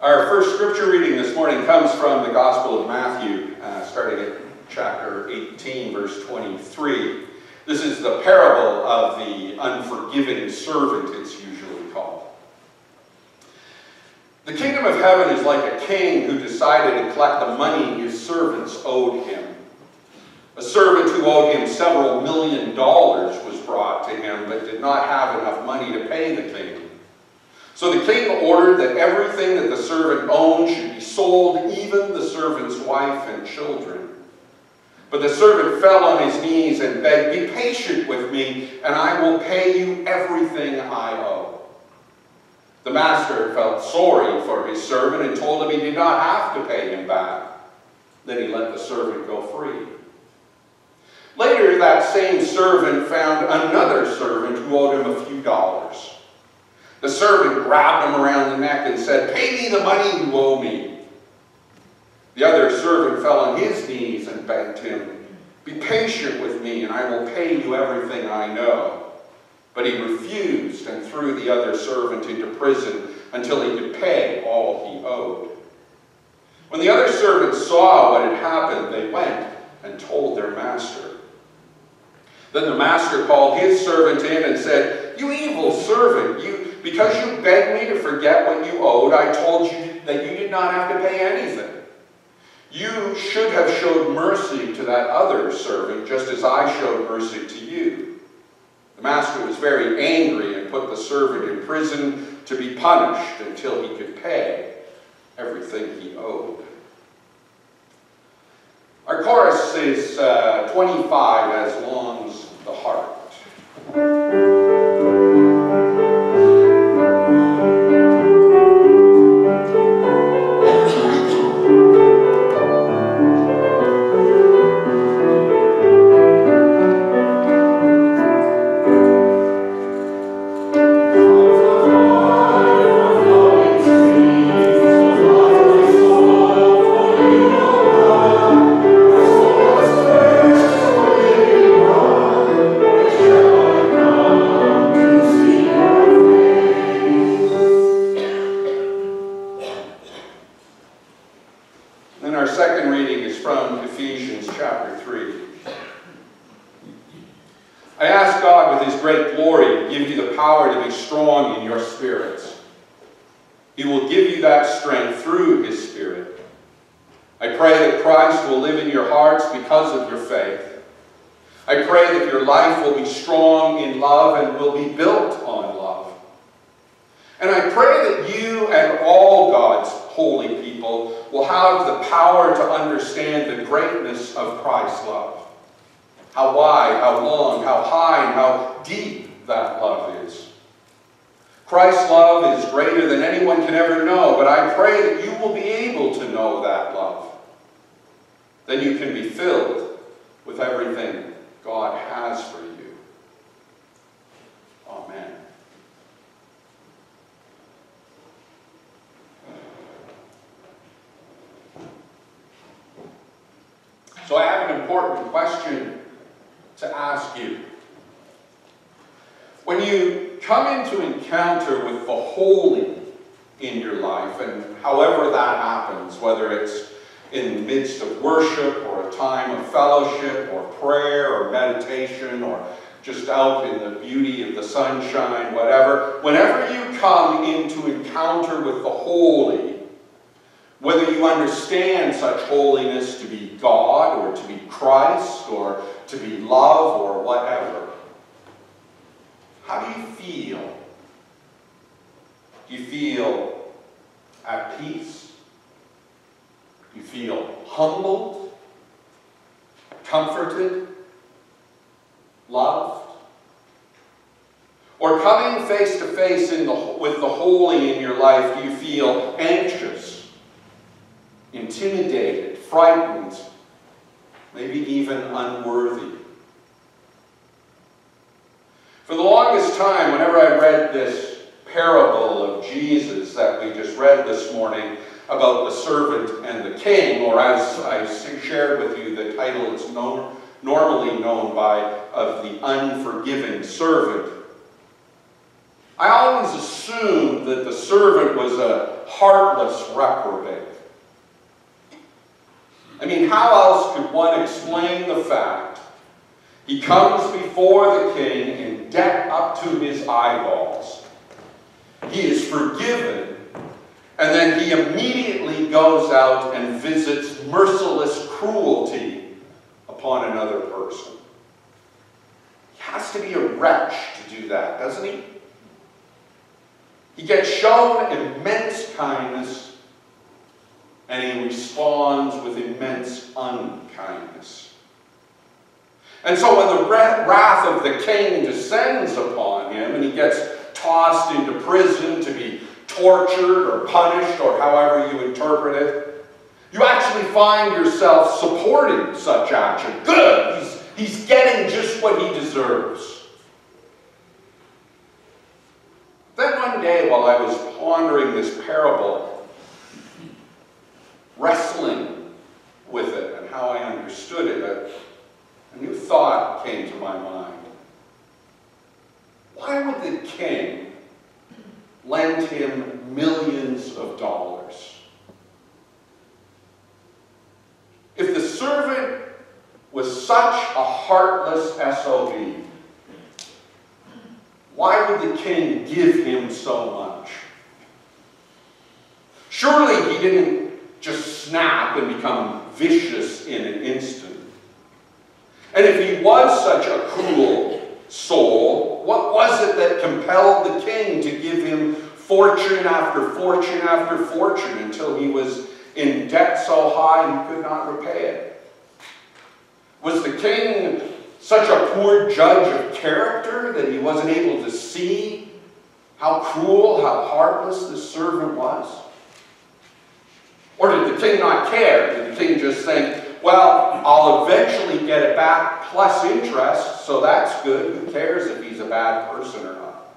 Our first scripture reading this morning comes from the Gospel of Matthew, starting at chapter 18, verse 23. This is the parable of the unforgiving servant, it's usually called. The kingdom of heaven is like a king who decided to collect the money his servants owed him. A servant who owed him several $1,000,000 was brought to him, but did not have enough money to pay the king. So the king ordered that everything that the servant owned should be sold, even the servant's wife and children. But the servant fell on his knees and begged, "Be patient with me, and I will pay you everything I owe." The master felt sorry for his servant and told him he did not have to pay him back. Then he let the servant go free. Later, that same servant found another servant who owed him a few dollars. The servant grabbed him around the neck and said, "Pay me the money you owe me." The other servant fell on his knees and begged him, "Be patient with me, and I will pay you everything I know." But he refused and threw the other servant into prison until he could pay all he owed. When the other servants saw what had happened, they went and told their master. Then the master called his servant in and said, "You evil servant, because you begged me to forget what you owed, I told you that you did not have to pay anything. You should have showed mercy to that other servant, just as I showed mercy to you." The master was very angry and put the servant in prison to be punished until he could pay everything he owed. Our chorus is 25, "As Longs the Heart." Then our second reading is from Ephesians chapter 3. "I ask God with his great glory to give you the power to be strong in your spirits. He will give you that strength through his Spirit. I pray that Christ will live in your hearts because of your faith. I pray that your life will be strong in love and will be built on love. And I pray that you and all God's holy people will have the power to understand the greatness of Christ's love. How wide, how long, how high, and how deep that love is. Christ's love is greater than anyone can ever know, but I pray that you will be able to know that love. Then you can be filled with everything God has for you. Amen." So I have an important question to ask you. When you come into encounter with the holy in your life, and however that happens, whether it's in the midst of worship or a time of fellowship or prayer or meditation or just out in the beauty of the sunshine, whatever, whenever you come into encounter with the holy, whether you understand such holiness to be God or to be Christ or to be love or whatever, how do you feel? Do you feel at peace? Do you feel humbled, comforted, loved? Or coming face to face with the holy in your life, do you feel anxious, intimidated, frightened, maybe even unworthy? For the longest time, whenever I read this parable of Jesus that we just read this morning about the servant and the king, or as I shared with you, the title it's normally known by, of the unforgiving servant, I always assumed that the servant was a heartless reprobate. I mean, how else could one explain the fact he comes before the king in debt up to his eyeballs? He is forgiven, and then he immediately goes out and visits merciless cruelty upon another person. He has to be a wretch to do that, doesn't he? He gets shown immense kindness, and he responds with immense unkindness. And so when the wrath of the king descends upon him, and he gets tossed into prison to be tortured or punished, or however you interpret it, you actually find yourself supporting such action. Good! He's getting just what he deserves. Then one day, while I was pondering this parable, wrestling with it and how I understood it, a new thought came to my mind. Why would the king lend him millions of dollars? If the servant was such a heartless SOB, why would the king give him so much? Surely he didn't just snap and become vicious in an instant. And if he was such a cruel soul, what was it that compelled the king to give him fortune after fortune after fortune until he was in debt so high he could not repay it? Was the king such a poor judge of character that he wasn't able to see how cruel, how heartless this servant was? Or did the king not care? Did the king just think, well, I'll eventually get it back plus interest, so that's good. Who cares if he's a bad person or not?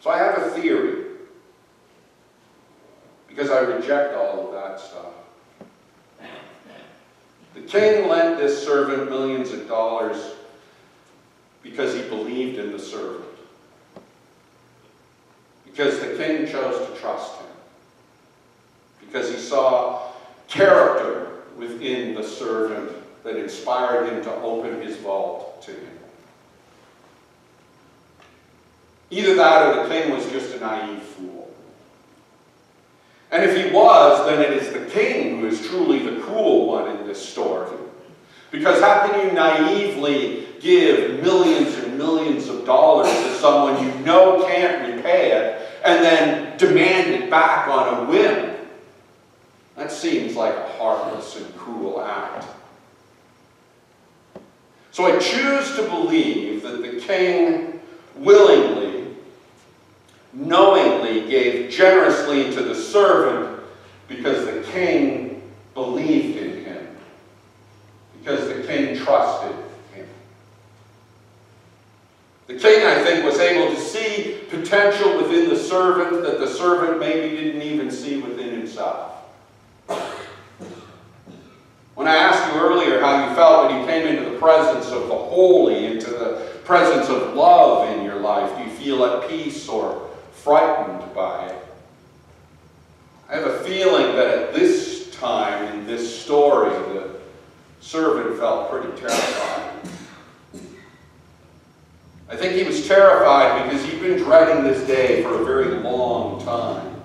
So I have a theory, because I reject all of that stuff. The king lent this servant millions of dollars because he believed in the servant. Because the king chose to trust him. Because he saw character within the servant that inspired him to open his vault to him. Either that or the king was just a naive fool. And if he was, then it is the king who is truly the cruel one in this story. Because how can you naively give millions and millions of dollars to someone you know can't repay it and then demand it back on a whim? That seems like a heartless and cruel act. So I choose to believe that the king willingly, knowingly gave generously to the servant because the king believed in him, because the king trusted him. The king, I think, was able to see potential within the servant that the servant maybe didn't even see within himself. When I asked you earlier how you felt when you came into the presence of the holy, into the presence of love in your life, do you feel at peace or frightened by it? I have a feeling that at this time in this story, the servant felt pretty terrified. I think he was terrified because he'd been dreading this day for a very long time.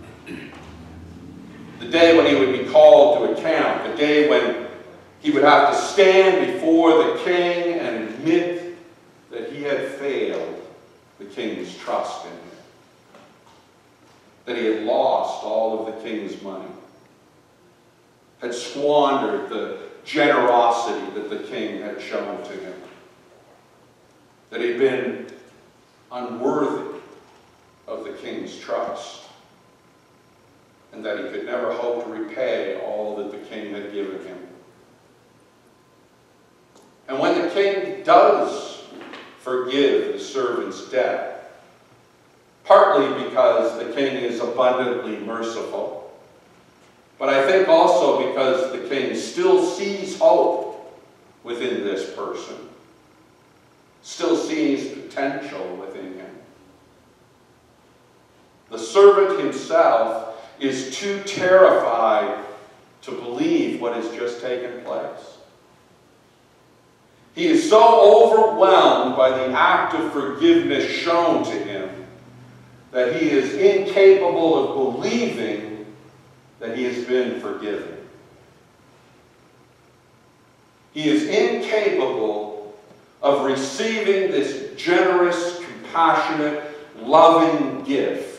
The day when he would be called to account, the day when he would have to stand before the king and admit that he had failed the king's trust in him. That he had lost all of the king's money, had squandered the generosity that the king had shown to him, that he had been unworthy of the king's trust, and that he could never hope to repay all that the king had given him. And when the king does forgive the servant's debt, partly because the king is abundantly merciful, but I think also because the king still sees hope within this person. still sees potential within him. The servant himself is too terrified to believe what has just taken place. He is so overwhelmed by the act of forgiveness shown to him that he is incapable of believing that he has been forgiven. He is incapable of receiving this generous, compassionate, loving gift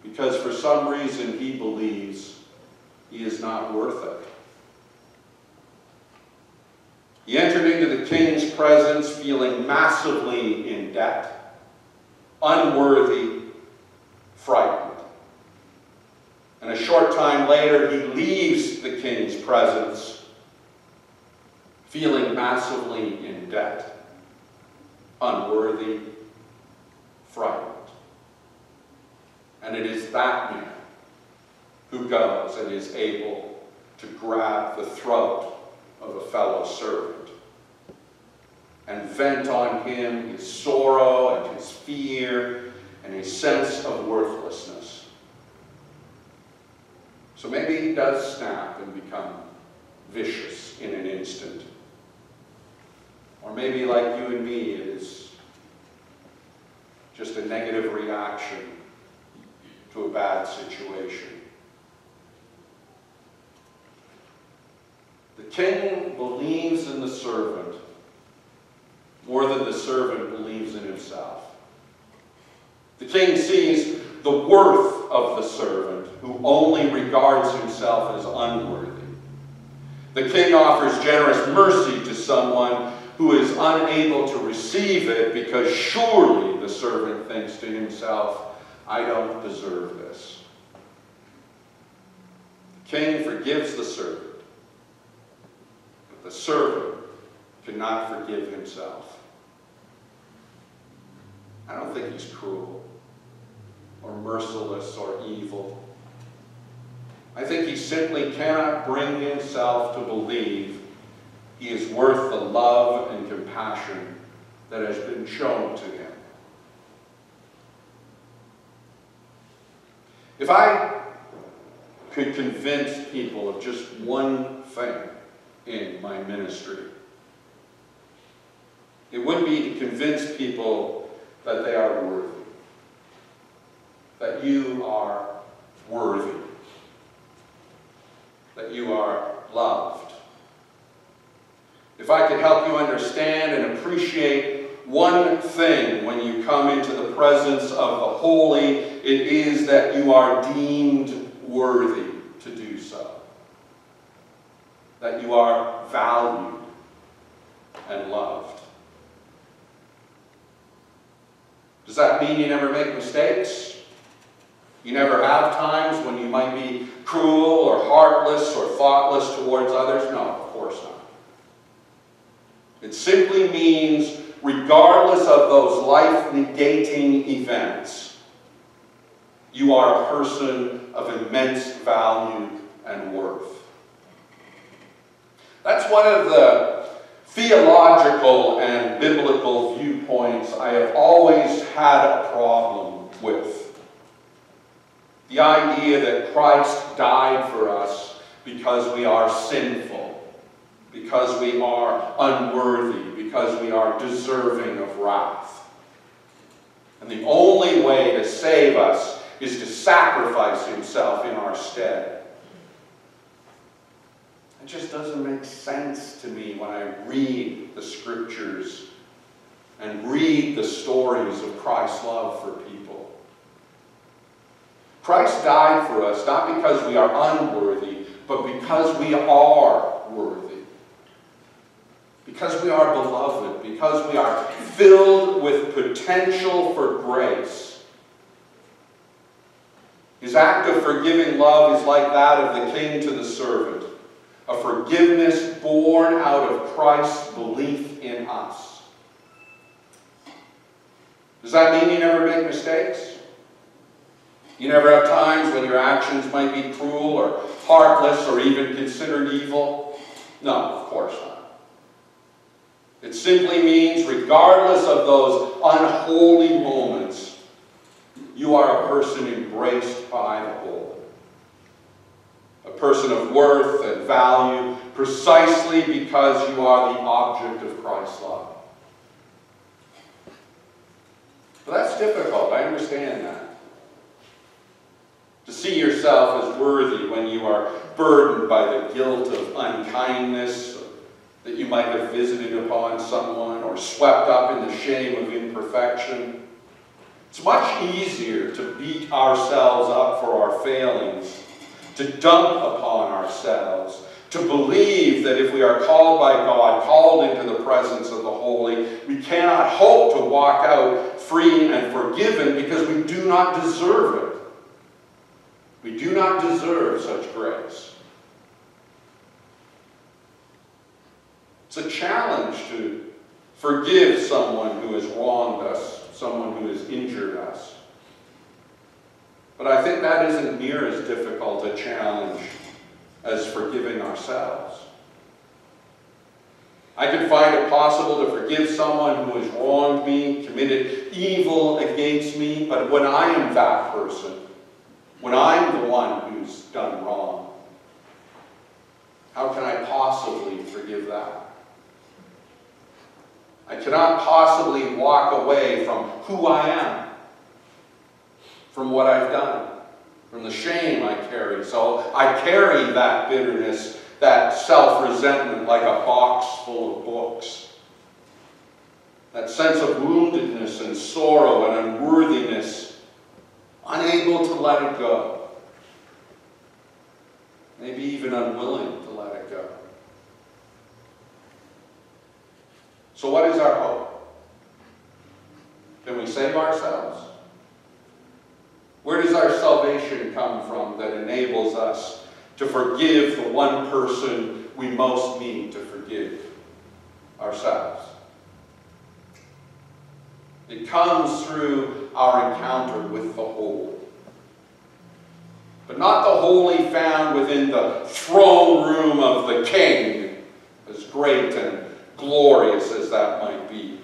because for some reason he believes he is not worth it. He entered into the king's presence feeling massively in debt, unworthy, frightened. And a short time later, he leaves the king's presence feeling massively in debt, unworthy, frightened. And it is that man who goes and is able to grab the throat of a fellow servant and vent on him his sorrow and his fear and his sense of worthlessness. So maybe he does snap and become vicious in an instant. Or maybe like you and me, it is just a negative reaction to a bad situation. The king believes in the servant more than the servant believes in himself. The king sees the worth of the servant who only regards himself as unworthy. The king offers generous mercy to someone who is unable to receive it because surely the servant thinks to himself, I don't deserve this. The king forgives the servant. The servant cannot forgive himself. I don't think he's cruel or merciless or evil. I think he simply cannot bring himself to believe he is worth the love and compassion that has been shown to him. If I could convince people of just one thing in my ministry, it would be to convince people that they are worthy, that you are worthy, that you are loved. If I could help you understand and appreciate one thing when you come into the presence of the holy, it is that you are deemed worthy to do so. That you are valued and loved. Does that mean you never make mistakes? You never have times when you might be cruel or heartless or thoughtless towards others? No, of course not. It simply means, regardless of those life-negating events, you are a person of immense value and worth. That's one of the theological and biblical viewpoints I have always had a problem with. The idea that Christ died for us because we are sinful, because we are unworthy, because we are deserving of wrath. And the only way to save us is to sacrifice himself in our stead. It just doesn't make sense to me when I read the scriptures and read the stories of Christ's love for people. Christ died for us not because we are unworthy, but because we are worthy. Because we are beloved, because we are filled with potential for grace. His act of forgiving love is like that of the king to the servant, a forgiveness born out of Christ's belief in us. Does that mean you never make mistakes? You never have times when your actions might be cruel or heartless or even considered evil? No, of course not. It simply means, regardless of those unholy moments, you are a person embraced by the holy. A person of worth and value precisely because you are the object of Christ's love. But that's difficult, I understand that. To see yourself as worthy when you are burdened by the guilt of unkindness that you might have visited upon someone, or swept up in the shame of imperfection. It's much easier to beat ourselves up for our failings, to dump upon ourselves, to believe that if we are called by God, called into the presence of the holy, we cannot hope to walk out free and forgiven because we do not deserve it. We do not deserve such grace. It's a challenge to forgive someone who has wronged us, someone who has injured us. But I think that isn't near as difficult a challenge as forgiving ourselves. I can find it possible to forgive someone who has wronged me, committed evil against me, but when I am that person, when I'm the one who's done wrong, how can I possibly forgive that? I cannot possibly walk away from who I am, from what I've done, from the shame I carry. So I carry that bitterness, that self-resentment like a box full of books. That sense of woundedness and sorrow and unworthiness, unable to let it go. Maybe even unwilling to let it go. So what is our hope? Can we save ourselves? Where does our salvation come from that enables us to forgive the one person we most need to forgive? Ourselves. It comes through our encounter with the holy. But not the holy found within the throne room of the king, as great and glorious as that might be,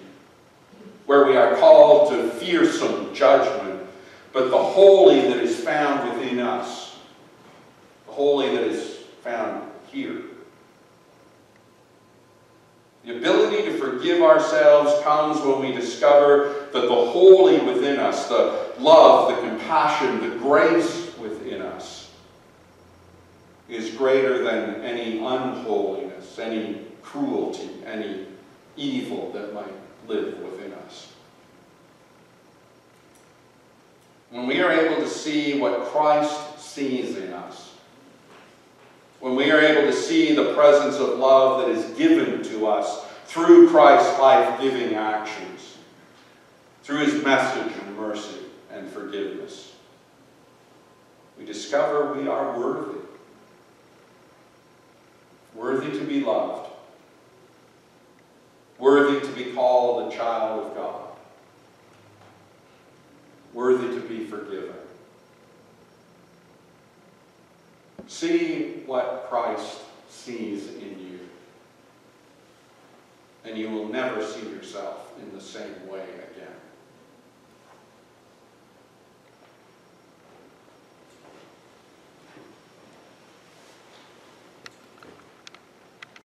where we are called to fearsome judgment, but the holy that is found within us, the holy that is found here. The ability to forgive ourselves comes when we discover that the holy within us, the love, the compassion, the grace within us, is greater than any unholiness, any cruelty, any evil that might live within us. When we are able to see what Christ sees in us, when we are able to see the presence of love that is given to us through Christ's life-giving actions, through his message of mercy and forgiveness, we discover we are worthy. Worthy to be loved. Worthy to be called a child of God. Worthy to be forgiven. See what Christ sees in you, and you will never see yourself in the same way again.